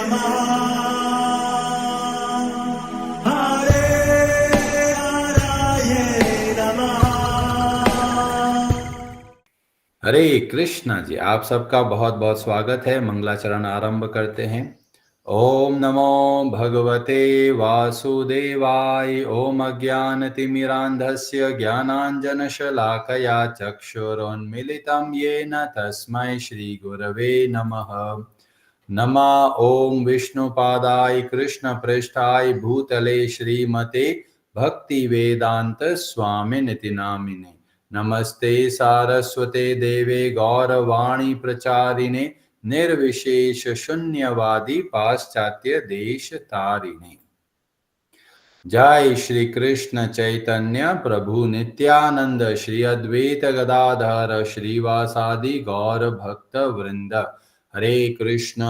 नमः हरे हराये नमः। हरे कृष्णा जी, आप सबका बहुत बहुत स्वागत है। मंगलाचरण आरंभ करते हैं। ओम नमो भगवते वासुदेवाय। ओम अज्ञानतिमिरान्धस्य ज्ञानाञ्जनशलाकया चक्षुरोन्मिलितं येन तस्मै श्रीगुरवे नमः। नमः ओम विष्णुपादाय कृष्णप्रेष्ठाय भूतले श्रीमते भक्तिवेदांत स्वामिनिति नामिने। नमस्ते सारस्वते देवे गौरवाणी प्रचारिणे निर्विशेष शून्यवादी पाश्चात्य देश तारिणे। जय श्री कृष्ण चैतन्य प्रभु नित्यानंद श्री अद्वैत गदाधर श्रीवासादि गौर भक्त वृंद। हरे कृष्ण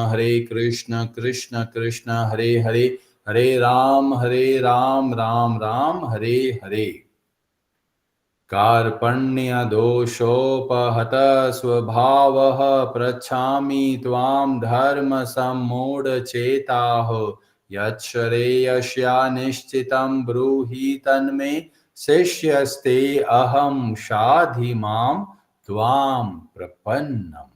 कृष्ण कृष्ण हरे हरे, हरे राम राम राम हरे हरे। कार्पण्य दोषोपहत स्वभावः पृच्छामि त्वां धर्म सम्मूढचेताः। यच्छ्रेयस्या निश्चितं ब्रूहि तन्मे शिष्यस्ते अहं शाधि मां त्वां प्रपन्नम्।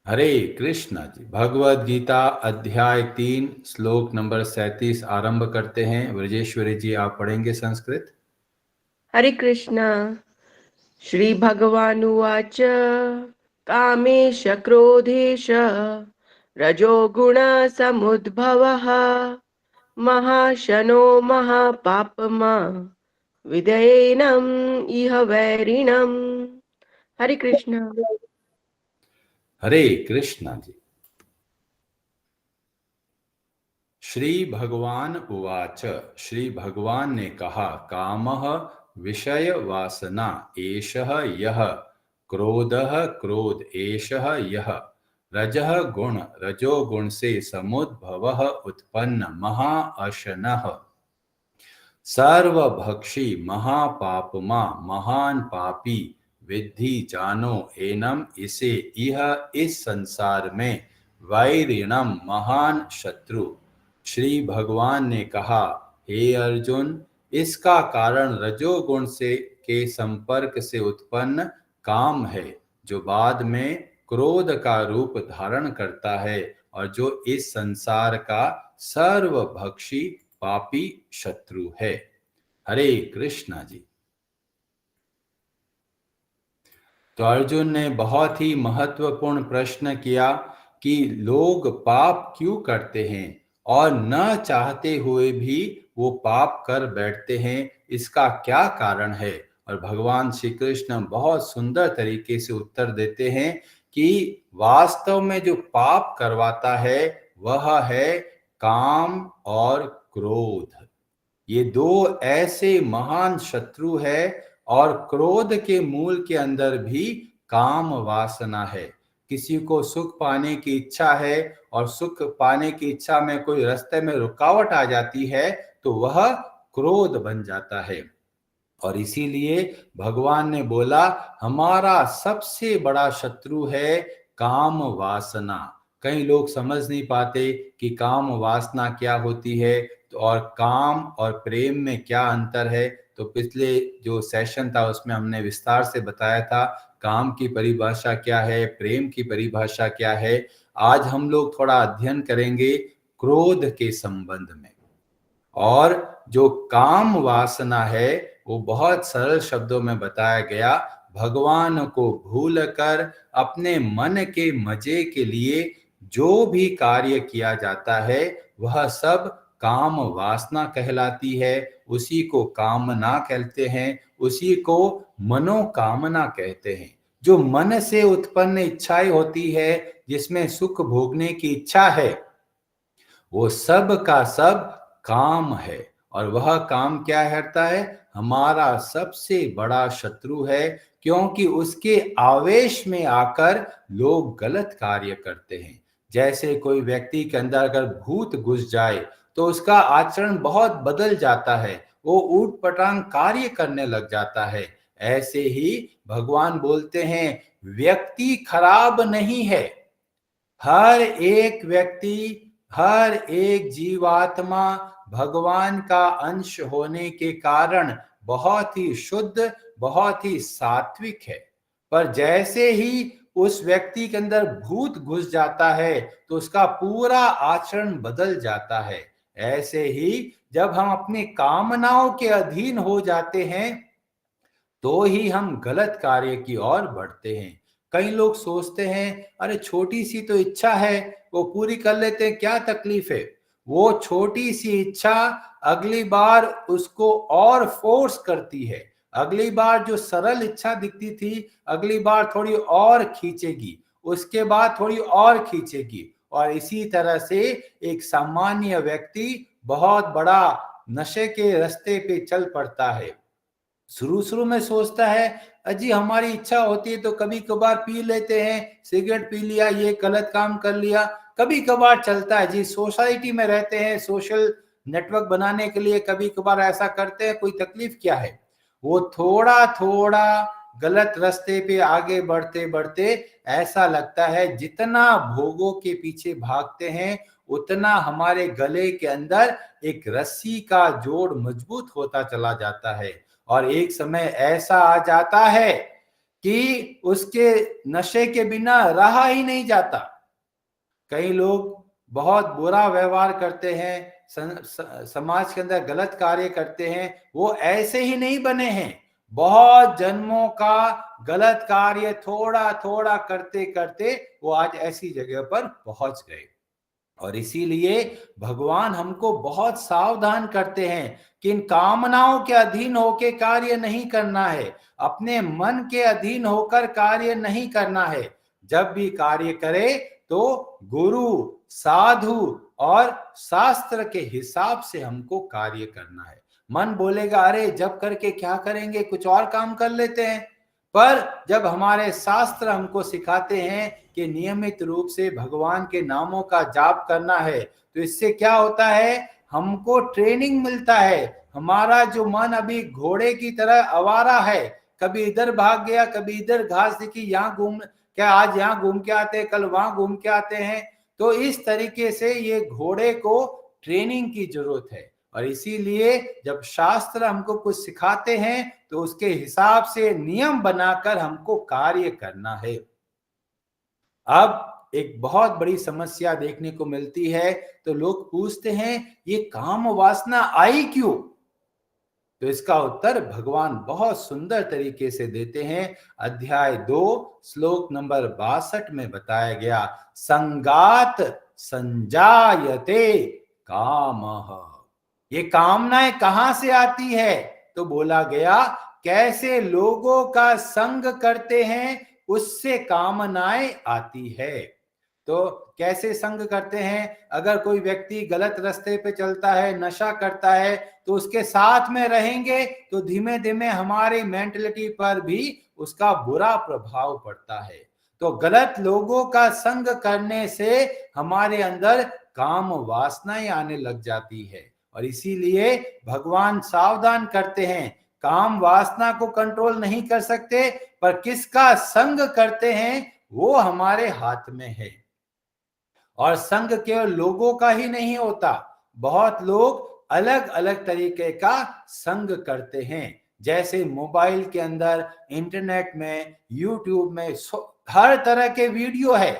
हरे कृष्णा जी, भगवद गीता अध्याय 3 श्लोक नंबर 37 आरंभ करते हैं। ब्रजेश्वरी जी, आप पढ़ेंगे संस्कृत। हरे कृष्ण। श्री भगवानुवाच कामेश क्रोधेश रजोगुण समुद्भवः महाशनो महापापमा विधेयनम् इह वैरिणम्। हरे कृष्ण। हरे कृष्णा जी। श्री भगवान उवाच, श्री भगवान ने कहा, कामः विषय वासना एषः यः, क्रोधः क्रोध एषः यः, रजः गुण रजोगुण से समुद्भवः उत्पन्न महाअशनः, सर्वभक्षी महापापमा महान पापी विद्धि जानो एनम इसे, यह इस संसार में वैरिणम महान शत्रु। श्री भगवान ने कहा, हे अर्जुन, इसका कारण रजोगुण से के संपर्क से उत्पन्न काम है, जो बाद में क्रोध का रूप धारण करता है और जो इस संसार का सर्वभक्षी पापी शत्रु है। हरे कृष्णा जी। तो अर्जुन ने बहुत ही महत्वपूर्ण प्रश्न किया कि लोग पाप क्यों करते हैं और न चाहते हुए भी वो पाप कर बैठते हैं, इसका क्या कारण है। और भगवान श्री कृष्ण बहुत सुंदर तरीके से उत्तर देते हैं कि वास्तव में जो पाप करवाता है वह है काम और क्रोध। ये दो ऐसे महान शत्रु है और क्रोध के मूल के अंदर भी काम वासना है। किसी को सुख पाने की इच्छा है और सुख पाने की इच्छा में कोई रास्ते में रुकावट आ जाती है तो वह क्रोध बन जाता है। और इसीलिए भगवान ने बोला, हमारा सबसे बड़ा शत्रु है काम वासना। कई लोग समझ नहीं पाते कि काम वासना क्या होती है और काम और प्रेम में क्या अंतर है। तो पिछले जो सेशन था उसमें हमने विस्तार से बताया था काम की परिभाषा क्या है, प्रेम की परिभाषा क्या है। आज हम लोग थोड़ा अध्ययन करेंगे क्रोध के संबंध में। और जो काम वासना है वो बहुत सरल शब्दों में बताया गया, भगवान को भूल कर अपने मन के मजे के लिए जो भी कार्य किया जाता है वह सब काम वासना कहलाती है। उसी को कामना कहते हैं, उसी को मनोकामना कहते हैं। जो मन से उत्पन्न इच्छाएं होती है, जिसमें सुख भोगने की इच्छा है, वो सब का सब काम है। और वह काम क्या करता है, हमारा सबसे बड़ा शत्रु है, क्योंकि उसके आवेश में आकर लोग गलत कार्य करते हैं। जैसे कोई व्यक्ति के अंदर अगर भूत घुस जाए तो उसका आचरण बहुत बदल जाता है, वो ऊट पटांग कार्य करने लग जाता है। ऐसे ही भगवान बोलते हैं, व्यक्ति खराब नहीं है, हर एक व्यक्ति, हर एक जीवात्मा भगवान का अंश होने के कारण बहुत ही शुद्ध, बहुत ही सात्विक है। पर जैसे ही उस व्यक्ति के अंदर भूत घुस जाता है तो उसका पूरा आचरण बदल जाता है। ऐसे ही जब हम अपनी कामनाओं के अधीन हो जाते हैं तो ही हम गलत कार्य की ओर बढ़ते हैं। कई लोग सोचते हैं अरे छोटी सी तो इच्छा है, वो पूरी कर लेते हैं, क्या तकलीफ है। वो छोटी सी इच्छा अगली बार उसको और फोर्स करती है। अगली बार जो सरल इच्छा दिखती थी, अगली बार थोड़ी और खींचेगी, उसके बाद थोड़ी और खींचेगी। और इसी तरह से एक सामान्य व्यक्ति बहुत बड़ा नशे के रास्ते पे चल पड़ता है। शुरू शुरू में सोचता है अजी हमारी इच्छा होती है तो कभी कभार पी लेते हैं, सिगरेट पी लिया, ये गलत काम कर लिया, कभी कभार चलता है जी। सोसाइटी में रहते हैं, सोशल नेटवर्क बनाने के लिए कभी कभार ऐसा करते हैं, कोई तकलीफ क्या है। वो थोड़ा थोड़ा गलत रास्ते पे आगे बढ़ते बढ़ते ऐसा लगता है जितना भोगों के पीछे भागते हैं उतना हमारे गले के अंदर एक रस्सी का जोड़ मजबूत होता चला जाता है। और एक समय ऐसा आ जाता है कि उसके नशे के बिना रहा ही नहीं जाता। कई लोग बहुत बुरा व्यवहार करते हैं, समाज के अंदर गलत कार्य करते हैं, वो ऐसे ही नहीं बने हैं। बहुत जन्मों का गलत कार्य थोड़ा थोड़ा करते करते वो आज ऐसी जगह पर पहुंच गए। और इसीलिए भगवान हमको बहुत सावधान करते हैं कि इन कामनाओं के अधीन होकर कार्य नहीं करना है, अपने मन के अधीन होकर कार्य नहीं करना है। जब भी कार्य करे तो गुरु, साधु और शास्त्र के हिसाब से हमको कार्य करना है। मन बोलेगा अरे जब करके क्या करेंगे, कुछ और काम कर लेते हैं। पर जब हमारे शास्त्र हमको सिखाते हैं कि नियमित रूप से भगवान के नामों का जाप करना है तो इससे क्या होता है, हमको ट्रेनिंग मिलता है। हमारा जो मन अभी घोड़े की तरह आवारा है, कभी इधर भाग गया, कभी इधर घास दिखी, यहाँ घूम, क्या आज यहाँ घूम के आते हैं, कल वहां घूम के आते हैं। तो इस तरीके से ये घोड़े को ट्रेनिंग की जरूरत है। और इसीलिए जब शास्त्र हमको कुछ सिखाते हैं तो उसके हिसाब से नियम बनाकर हमको कार्य करना है। अब एक बहुत बड़ी समस्या देखने को मिलती है, तो लोग पूछते हैं ये काम वासना आई क्यों। तो इसका उत्तर भगवान बहुत सुंदर तरीके से देते हैं। अध्याय 2 श्लोक नंबर 62 में बताया गया, संगात संजायते कामः। ये कामनाएं कहां से आती है, तो बोला गया कैसे लोगों का संग करते हैं उससे कामनाएं आती है। तो कैसे संग करते हैं, अगर कोई व्यक्ति गलत रास्ते पे चलता है, नशा करता है, तो उसके साथ में रहेंगे तो धीमे धीमे हमारी मेंटलिटी पर भी उसका बुरा प्रभाव पड़ता है। तो गलत लोगों का संग करने से हमारे अंदर काम वासनाएं आने लग जाती है। और इसीलिए भगवान सावधान करते हैं, काम वासना को कंट्रोल नहीं कर सकते, पर किसका संग करते हैं वो हमारे हाथ में है। और संग केवल लोगों का ही नहीं होता, बहुत लोग अलग अलग तरीके का संग करते हैं। जैसे मोबाइल के अंदर, इंटरनेट में, यूट्यूब में हर तरह के वीडियो है।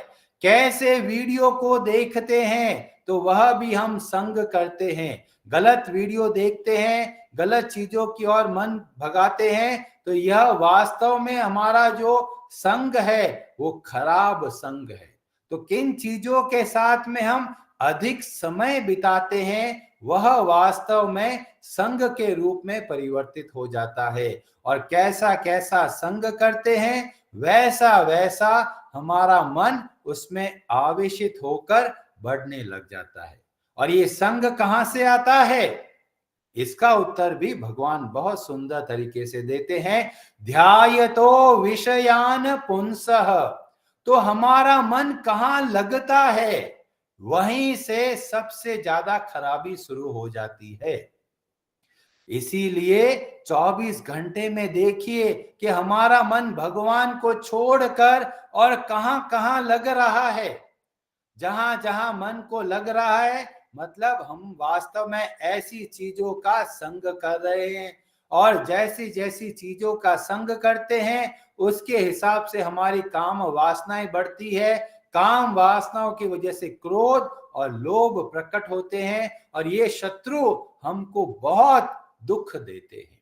कैसे वीडियो को देखते हैं तो वह भी हम संग करते हैं। गलत वीडियो देखते हैं, गलत चीजों की ओर मन भगाते हैं, तो यह वास्तव में हमारा जो संग है वो खराब संग है। तो किन चीजों के साथ में हम अधिक समय बिताते हैं वह वास्तव में संग के रूप में परिवर्तित हो जाता है। और कैसा कैसा संग करते हैं वैसा वैसा हमारा मन उसमें आवेशित होकर बढ़ने लग जाता है। और ये संग कहां से आता है, इसका उत्तर भी भगवान बहुत सुंदर तरीके से देते हैं। ध्यायतो विषयान पुंसः। तो हमारा मन कहां लगता है वहीं से सबसे ज्यादा खराबी शुरू हो जाती है। इसीलिए 24 घंटे में देखिए कि हमारा मन भगवान को छोड़कर और कहां कहां लग रहा है। जहां जहां मन को लग रहा है, मतलब हम वास्तव में ऐसी चीजों का संग कर रहे हैं, और जैसी जैसी चीजों का संग करते हैं उसके हिसाब से हमारी काम वासनाएं बढ़ती है। काम वासनाओं की वजह से क्रोध और लोभ प्रकट होते हैं, और ये शत्रु हमको बहुत दुख देते हैं।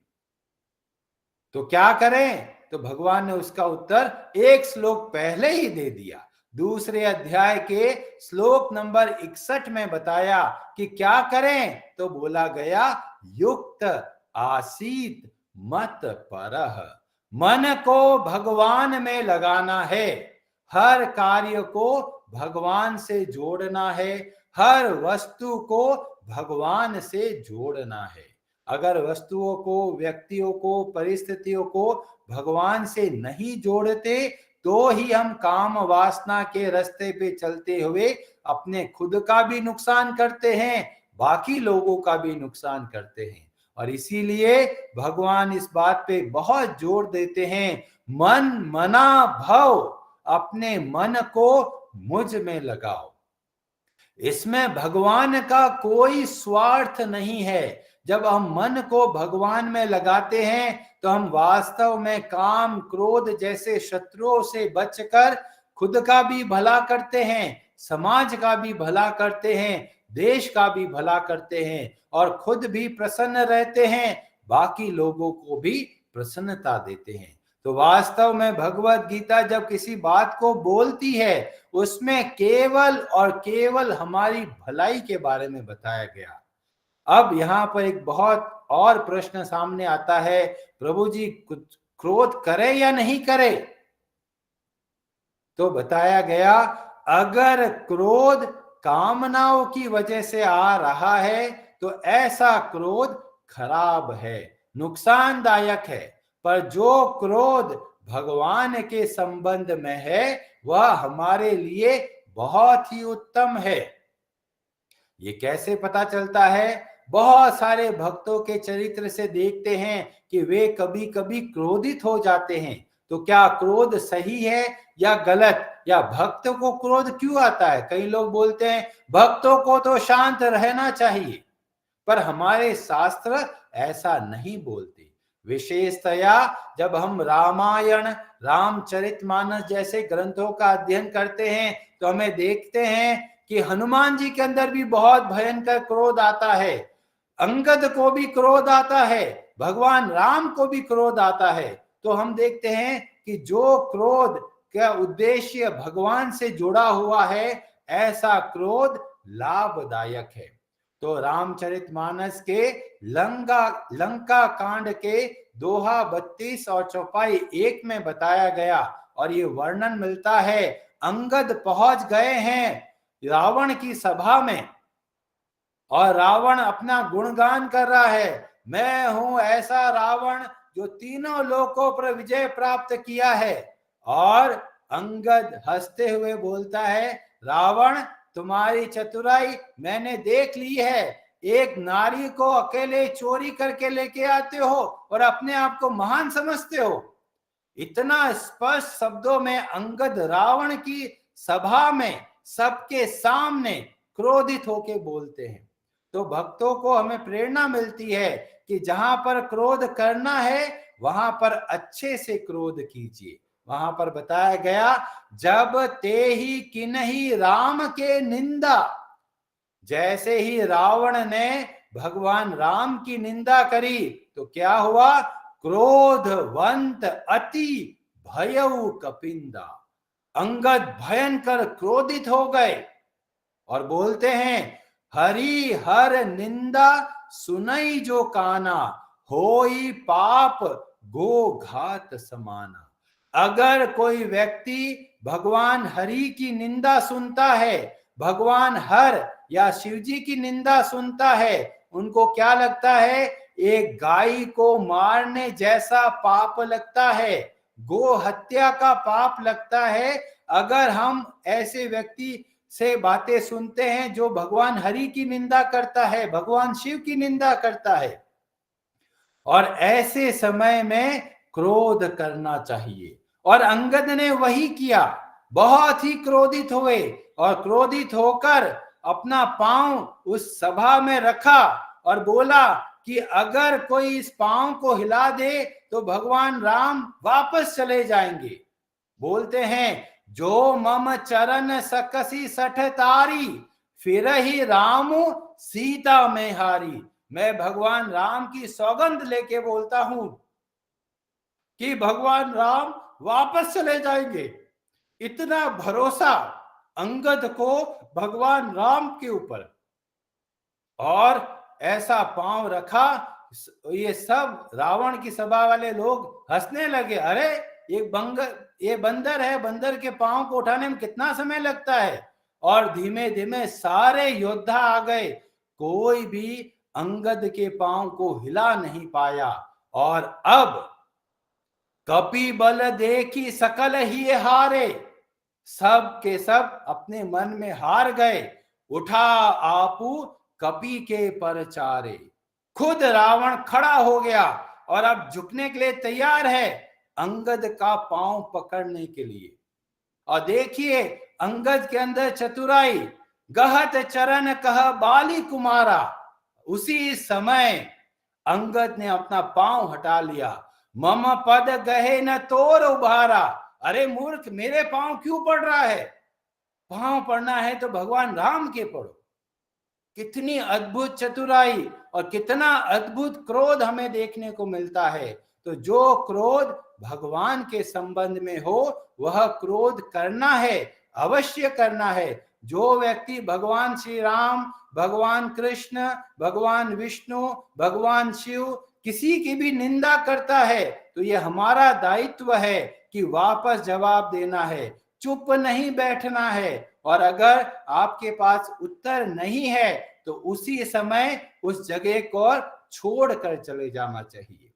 तो क्या करें? तो भगवान ने उसका उत्तर एक श्लोक पहले ही दे दिया। दूसरे अध्याय के श्लोक नंबर 61 में बताया कि क्या करें। तो बोला गया, युक्त आसीत मत परह। मन को भगवान में लगाना है, हर कार्य को भगवान से जोड़ना है, हर वस्तु को भगवान से जोड़ना है। अगर वस्तुओं को, व्यक्तियों को, परिस्थितियों को भगवान से नहीं जोड़ते तो ही हम काम वासना के रास्ते पे चलते हुए अपने खुद का भी नुकसान करते हैं, बाकी लोगों का भी नुकसान करते हैं। और इसीलिए भगवान इस बात पे बहुत जोर देते हैं, मन मना भव, अपने मन को मुझ में लगाओ। इसमें भगवान का कोई स्वार्थ नहीं है। जब हम मन को भगवान में लगाते हैं तो हम वास्तव में काम क्रोध जैसे शत्रुओं से बचकर खुद का भी भला करते हैं, समाज का भी भला करते हैं, देश का भी भला करते हैं, और खुद भी प्रसन्न रहते हैं, बाकी लोगों को भी प्रसन्नता देते हैं। तो वास्तव में भगवत गीता जब किसी बात को बोलती है उसमें केवल और केवल हमारी भलाई के बारे में बताया गया। अब यहाँ पर एक बहुत और प्रश्न सामने आता है, प्रभु जी कुछ क्रोध करे या नहीं करे? तो बताया गया, अगर क्रोध कामनाओं की वजह से आ रहा है तो ऐसा क्रोध खराब है, नुकसानदायक है। पर जो क्रोध भगवान के संबंध में है वह हमारे लिए बहुत ही उत्तम है। ये कैसे पता चलता है? बहुत सारे भक्तों के चरित्र से देखते हैं कि वे कभी कभी क्रोधित हो जाते हैं। तो क्या क्रोध सही है या गलत, या भक्त को क्रोध क्यों आता है? कई लोग बोलते हैं भक्तों को तो शांत रहना चाहिए, पर हमारे शास्त्र ऐसा नहीं बोलते। विशेषतया जब हम रामायण, रामचरितमानस जैसे ग्रंथों का अध्ययन करते हैं तो हमें देखते हैं कि हनुमान जी के अंदर भी बहुत भयंकर क्रोध आता है, अंगद को भी क्रोध आता है, भगवान राम को भी क्रोध आता है। तो हम देखते हैं कि जो क्रोध का उद्देश्य भगवान से जुड़ा हुआ है ऐसा क्रोध लाभदायक है। तो रामचरितमानस के लंका कांड के दोहा 32 और चौपाई 1 में बताया गया, और ये वर्णन मिलता है, अंगद पहुंच गए हैं रावण की सभा में, और रावण अपना गुणगान कर रहा है, मैं हूं ऐसा रावण जो तीनों लोकों पर विजय प्राप्त किया है। और अंगद हंसते हुए बोलता है, रावण तुम्हारी चतुराई मैंने देख ली है, एक नारी को अकेले चोरी करके लेके आते हो और अपने आप को महान समझते हो। इतना स्पष्ट शब्दों में अंगद रावण की सभा में सबके सामने क्रोधित होकर बोलते हैं। तो भक्तों को हमें प्रेरणा मिलती है कि जहां पर क्रोध करना है वहां पर अच्छे से क्रोध कीजिए। वहां पर बताया गया, जब ते ही किन्ही राम के निंदा, जैसे ही रावण ने भगवान राम की निंदा करी तो क्या हुआ? क्रोधवंत अति भयउ कपिंदा, अंगद भयंकर क्रोधित हो गए और बोलते हैं, हरि हर निंदा सुनई जो काना, होई पाप गो घात समाना। अगर कोई व्यक्ति भगवान हरि की निंदा सुनता है, भगवान हर या शिव जी की निंदा सुनता है, उनको क्या लगता है? एक गाय को मारने जैसा पाप लगता है, गो हत्या का पाप लगता है। अगर हम ऐसे व्यक्ति से बातें सुनते हैं जो भगवान हरि की निंदा करता है, भगवान शिव की निंदा करता है, और ऐसे समय में क्रोध करना चाहिए। और अंगद ने वही किया। बहुत ही क्रोधित हुए और क्रोधित होकर अपना पांव उस सभा में रखा और बोला कि अगर कोई इस पांव को हिला दे तो भगवान राम वापस चले जाएंगे। बोलते हैं, जो मम चरण सकसी सठ तारी, फिर ही राम सीता में हारी। मैं भगवान राम की सौगंध लेके बोलता हूं कि भगवान राम वापस चले जाएंगे। इतना भरोसा अंगद को भगवान राम के ऊपर, और ऐसा पांव रखा। ये सब रावण की सभा वाले लोग हंसने लगे। अरे ये बंदर है, बंदर के पांव को उठाने में कितना समय लगता है। और धीमे धीमे सारे योद्धा आ गए, कोई भी अंगद के पांव को हिला नहीं पाया। और अब कपि बल देखी सकल ही हारे, सब के सब अपने मन में हार गए। उठा आपू कपि के परचारे, खुद रावण खड़ा हो गया और अब झुकने के लिए तैयार है अंगद का पांव पकड़ने के लिए। और देखिए अंगद के अंदर चतुराई, गहत चरण कह बाली कुमारा। उसी समय अंगद ने अपना पांव हटा लिया। मम पद गहे न तोर उभारा। अरे मूर्ख, मेरे पांव क्यों पड़ रहा है? पांव पड़ना है तो भगवान राम के पड़ो। कितनी अद्भुत चतुराई और कितना अद्भुत क्रोध हमें देखने को मिलता है। तो जो क्रोध भगवान के संबंध में हो वह क्रोध करना है, अवश्य करना है। जो व्यक्ति भगवान श्री राम, भगवान कृष्ण, भगवान विष्णु, भगवान शिव किसी की भी निंदा करता है तो यह हमारा दायित्व है कि वापस जवाब देना है, चुप नहीं बैठना है। और अगर आपके पास उत्तर नहीं है तो उसी समय उस जगह को छोड़कर चले जाना चाहिए।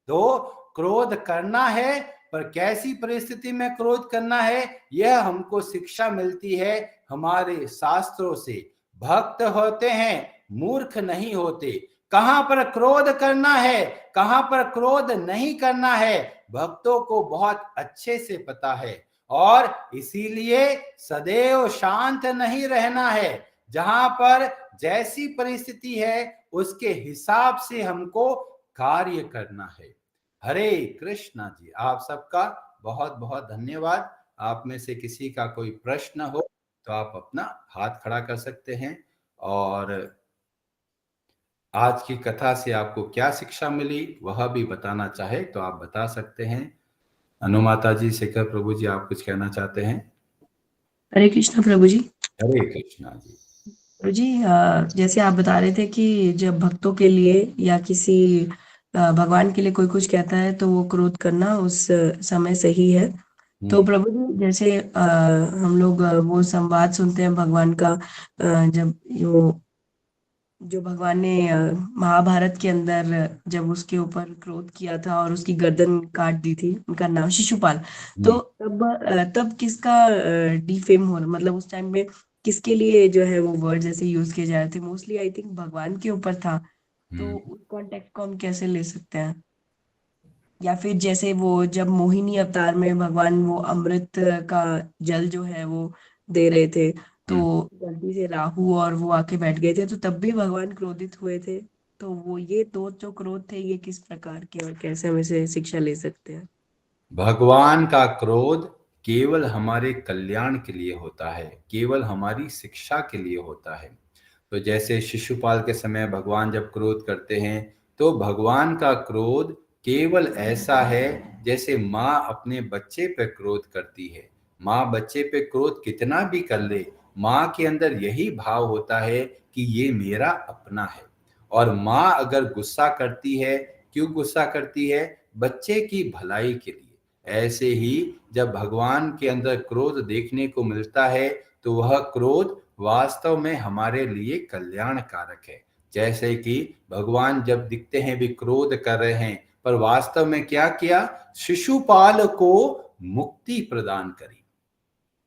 तो क्रोध करना है, पर कैसी परिस्थिति में क्रोध करना है यह हमको शिक्षा मिलती है हमारे शास्त्रों से। भक्त होते हैं, मूर्ख नहीं होते। कहां पर क्रोध करना है, कहां पर क्रोध नहीं करना है, भक्तों को बहुत अच्छे से पता है। और इसीलिए सदैव शांत नहीं रहना है। जहां पर जैसी परिस्थिति है उसके हिसाब से हमको कार्य करना है। हरे कृष्णा जी, आप सबका बहुत बहुत धन्यवाद। आप में से किसी का कोई प्रश्न हो तो आप अपना हाथ खड़ा कर सकते हैं। और आज की कथा से आपको क्या शिक्षा मिली वह भी बताना चाहे तो आप बता सकते हैं। अनुमाता जी, शेखर प्रभु जी, आप कुछ कहना चाहते हैं? हरे कृष्णा प्रभु जी। हरे कृष्णा जी। प्रभु जी, जैसे आप बता रहे थे कि जब भक्तों के लिए या किसी भगवान के लिए कोई कुछ कहता है तो वो क्रोध करना उस समय सही है। तो प्रभु जी, जैसे हम लोग वो संवाद सुनते हैं भगवान का, जब जो भगवान ने महाभारत के अंदर जब उसके ऊपर क्रोध किया था और उसकी गर्दन काट दी थी, उनका नाम शिशुपाल। तो तब किसका डिफेम हो, मतलब उस टाइम में किसके लिए जो है वो वर्ड जैसे यूज किए जा रहे थे? मोस्टली आई थिंक भगवान के ऊपर था। तो उस कॉन्टेक्स्ट को हम कैसे ले सकते हैं? या फिर जैसे वो जब मोहिनी अवतार में भगवान वो अमृत का जल जो है वो दे रहे थे, तो गलती से राहु और वो आके बैठ गए थे, तो तब भी भगवान क्रोधित हुए थे। तो वो ये दो जो क्रोध थे ये किस प्रकार के और कैसे हम इसे शिक्षा ले सकते हैं? भगवान का क्रोध केवल हमारे कल्याण के लिए होता है, केवल हमारी शिक्षा के लिए होता है। तो जैसे शिशुपाल के समय भगवान जब क्रोध करते हैं तो भगवान का क्रोध केवल ऐसा है जैसे माँ अपने बच्चे पे क्रोध करती है। माँ बच्चे पे क्रोध कितना भी कर ले, माँ के अंदर यही भाव होता है कि ये मेरा अपना है। और माँ अगर गुस्सा करती है, क्यों गुस्सा करती है? बच्चे की भलाई के लिए। ऐसे ही जब भगवान के अंदर क्रोध देखने को मिलता है तो वह क्रोध वास्तव में हमारे लिए कल्याण कारक है। जैसे कि भगवान जब दिखते हैं भी क्रोध कर रहे हैं, पर वास्तव में क्या किया? शिशुपाल को मुक्ति प्रदान करी।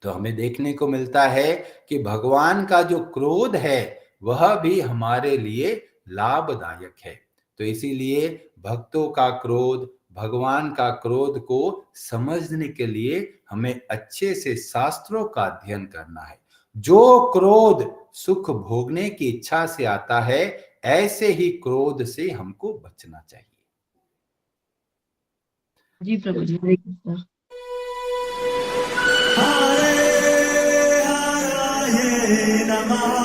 तो हमें देखने को मिलता है कि भगवान का जो क्रोध है वह भी हमारे लिए लाभदायक है। तो इसीलिए भक्तों का क्रोध, भगवान का क्रोध को समझने के लिए हमें अच्छे से शास्त्रों का अध्ययन करना है। जो क्रोध सुख भोगने की इच्छा से आता है, ऐसे ही क्रोध से हमको बचना चाहिए। जी प्रभु जी, हरे कृष्णा। हरे हरे नमः।